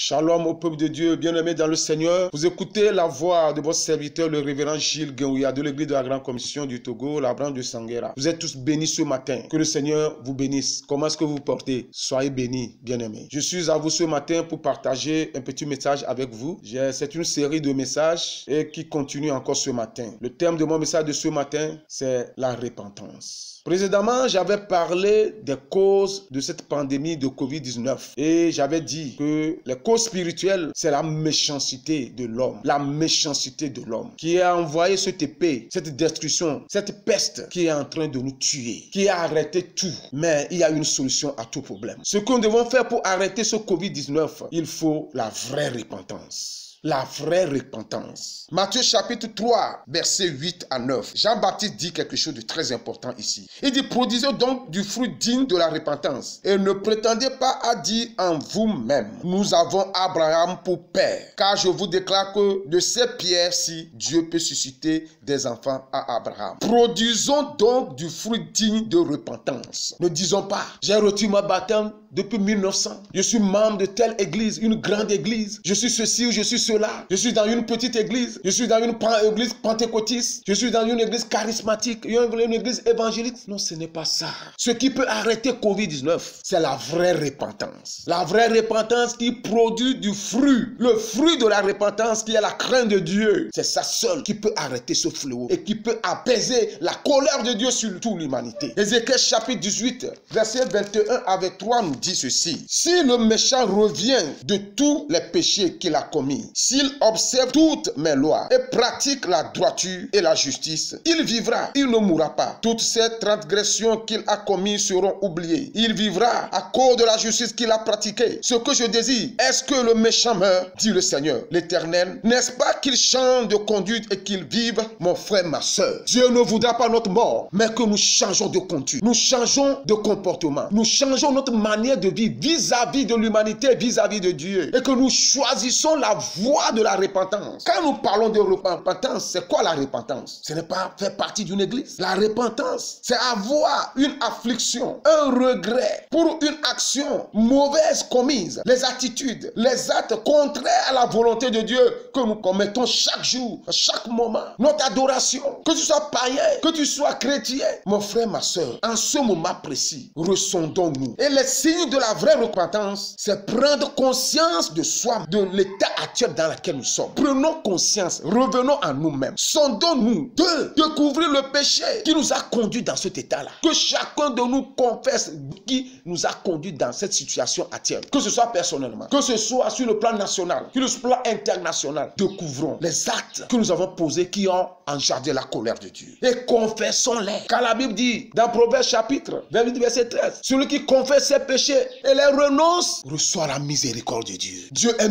Shalom au peuple de Dieu, bien-aimés dans le Seigneur. Vous écoutez la voix de votre serviteur, le révérend Gilles Guéouya de l'église de la Grande Commission du Togo, la branche de Sanguera. Vous êtes tous bénis ce matin. Que le Seigneur vous bénisse. Comment est-ce que vous portez? Soyez bénis, bien-aimés. Je suis à vous ce matin pour partager un petit message avec vous. C'est une série de messages et qui continue encore ce matin. Le thème de mon message de ce matin, c'est la repentance. Précédemment, j'avais parlé des causes de cette pandémie de Covid-19 et j'avais dit que les causes spirituelles, c'est la méchanceté de l'homme. La méchanceté de l'homme qui a envoyé cette épée, cette destruction, cette peste qui est en train de nous tuer, qui a arrêté tout. Mais il y a une solution à tout problème. Ce que nous devons faire pour arrêter ce Covid-19, il faut la vraie repentance. La vraie repentance. Matthieu chapitre 3, versets 8 à 9. Jean-Baptiste dit quelque chose de très important ici. Il dit, produisez donc du fruit digne de la repentance et ne prétendez pas à dire en vous-même, nous avons Abraham pour père. Car je vous déclare que de ces pierres-ci, Dieu peut susciter des enfants à Abraham. Produisons donc du fruit digne de repentance. Ne disons pas, j'ai reçu ma baptême depuis 1900. Je suis membre de telle église, une grande église. Je suis ceci ou je suis cela. Je suis dans une petite église. Je suis dans une église pentecôtiste. Je suis dans une église charismatique. Une église évangélique. Non, ce n'est pas ça. Ce qui peut arrêter Covid-19, c'est la vraie repentance. La vraie repentance qui produit du fruit. Le fruit de la repentance qui est la crainte de Dieu. C'est ça seul qui peut arrêter ce fléau et qui peut apaiser la colère de Dieu sur toute l'humanité. Ézéchiel chapitre 18, verset 21 avec 3 nous dit ceci. Si le méchant revient de tous les péchés qu'il a commis, s'il observe toutes mes lois et pratique la droiture et la justice, il vivra, il ne mourra pas. Toutes ces transgressions qu'il a commises seront oubliées. Il vivra à cause de la justice qu'il a pratiquée. Ce que je désire, est-ce que le méchant meurt, dit le Seigneur, l'Éternel? N'est-ce pas qu'il change de conduite et qu'il vive, mon frère, ma soeur? Dieu ne voudra pas notre mort, mais que nous changeons de conduite. Nous changeons de comportement. Nous changeons notre manière de vivre vis-à-vis de l'humanité, vis-à-vis de Dieu. Et que nous choisissons la voie de la repentance. Quand nous parlons de repentance, c'est quoi la repentance? Ce n'est pas faire partie d'une église. La repentance, c'est avoir une affliction, un regret pour une action mauvaise commise. Les attitudes, les actes contraires à la volonté de Dieu que nous commettons chaque jour, à chaque moment. Notre adoration, que tu sois païen, que tu sois chrétien. Mon frère, ma soeur, en ce moment précis, ressondons-nous. Et les signes de la vraie repentance, c'est prendre conscience de soi, de l'état actuel dans lequel nous sommes. Prenons conscience, revenons à nous-mêmes. Sondons-nous de découvrir le péché qui nous a conduits dans cet état-là. Que chacun de nous confesse qui nous a conduits dans cette situation actuelle. Que ce soit personnellement, que ce soit sur le plan national, sur le plan international. Découvrons les actes que nous avons posés qui ont enjardé la colère de Dieu. Et confessons-les. Car la Bible dit, dans Proverbes chapitre 28, verset 13, celui qui confesse ses péchés et les renonce reçoit la miséricorde de Dieu. Dieu est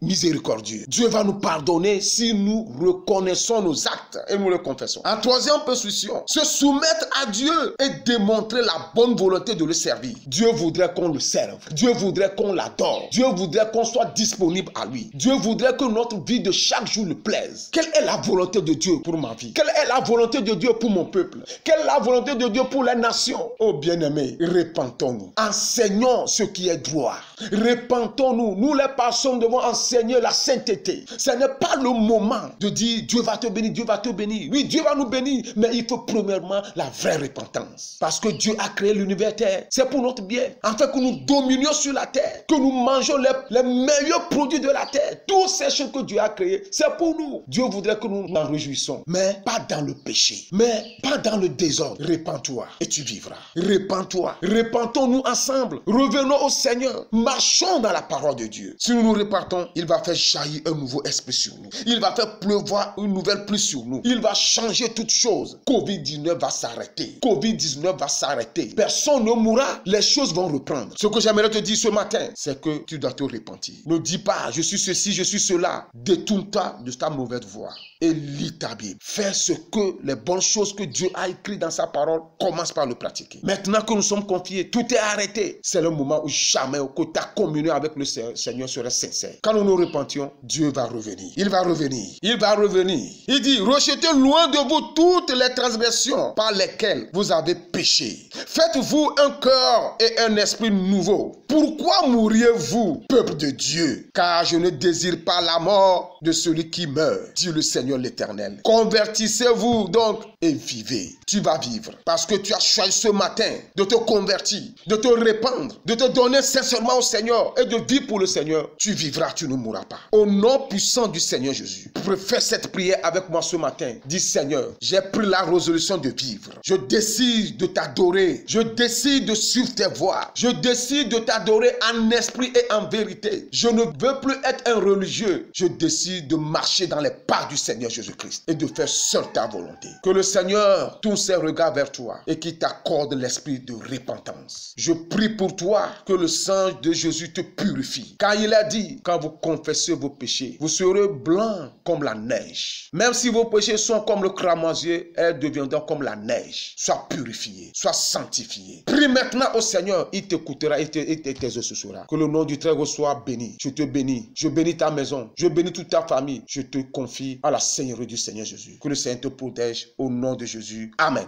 miséricordieux. Dieu va nous pardonner si nous reconnaissons nos actes et nous les confessons. En troisième position, se soumettre à Dieu et démontrer la bonne volonté de le servir. Dieu voudrait qu'on le serve. Dieu voudrait qu'on l'adore. Dieu voudrait qu'on soit disponible à lui. Dieu voudrait que notre vie de chaque jour le plaise. Quelle est la volonté de Dieu pour ma vie? Quelle est la volonté de Dieu pour mon peuple? Quelle est la volonté de Dieu pour les nations? Oh bien-aimés, repentons-nous. Enseignons ce qui est droit. Repentons-nous. Nous les personnes devons enseigner la sainteté. Ce n'est pas le moment de dire Dieu va te bénir, Dieu va te bénir. Oui, Dieu va nous bénir, mais il faut premièrement la vraie repentance. Parce que Dieu a créé l'univers terre. C'est pour notre bien. Afin que nous dominions sur la terre, que nous mangeons les meilleurs produits de la terre. Toutes ces choses que Dieu a créées, c'est pour nous. Dieu voudrait que nous en réjouissons, mais pas dans le péché, mais pas dans le désordre. Repens-toi et tu vivras. Repens-toi. Repentons-nous ensemble. Revenons au Seigneur. Marchons dans la parole de Dieu. Si nous nous repentons, il va faire jaillir un nouveau esprit sur nous. Il va faire pleuvoir une nouvelle pluie sur nous. Il va changer toutes choses. Covid-19 va s'arrêter. Covid-19 va s'arrêter. Personne ne mourra. Les choses vont reprendre. Ce que j'aimerais te dire ce matin, c'est que tu dois te repentir. Ne dis pas, je suis ceci, je suis cela. Détourne-toi de ta mauvaise voie et lis ta Bible. Fais ce que les bonnes choses que Dieu a écrites dans sa parole, commence par le pratiquer. Maintenant que nous sommes confiés, tout est arrêté. C'est le moment où jamais que ta communion avec le Seigneur serait sincère. Quand nous nous repentions, Dieu va revenir. Il va revenir. Il va revenir. Il dit, rejetez loin de vous toutes les transgressions par lesquelles vous avez péché. Faites-vous un cœur et un esprit nouveau. Pourquoi mourriez-vous, peuple de Dieu? Car je ne désire pas la mort de celui qui meurt, dit le Seigneur l'Éternel. Convertissez-vous donc et vivez. Tu vas vivre parce que tu as choisi ce matin de te convertir, de te répandre, de te donner sincèrement au Seigneur et de vivre pour le Seigneur. Tu vivras, tu ne mourras pas. Au nom puissant du Seigneur Jésus, fais cette prière avec moi ce matin. Dis Seigneur, j'ai pris la résolution de vivre. Je décide de t'adorer. Je décide de suivre tes voies. Je décide de t'adorer en esprit et en vérité. Je ne veux plus être un religieux. Je décide de marcher dans les pas du Seigneur Jésus-Christ et de faire seule ta volonté. Que le Seigneur tourne ses regards vers toi et qu'il t'accorde l'esprit de repentance. Je prie pour toi que le sang de Jésus te purifie. Car il a dit, quand vous confessez vos péchés, vous serez blancs comme la neige. Même si vos péchés sont comme le cramoisier, elles deviendront comme la neige. Sois purifié, sois sanctifié. Prie maintenant au Seigneur, il t'écoutera et tes os se sera. Que le nom du Très-Haut soit béni. Je te bénis. Je bénis ta maison. Je bénis toute ta famille. Je te confie à la Seigneurie du Seigneur Jésus. Que le Seigneur te protège au nom de Jésus. Amen.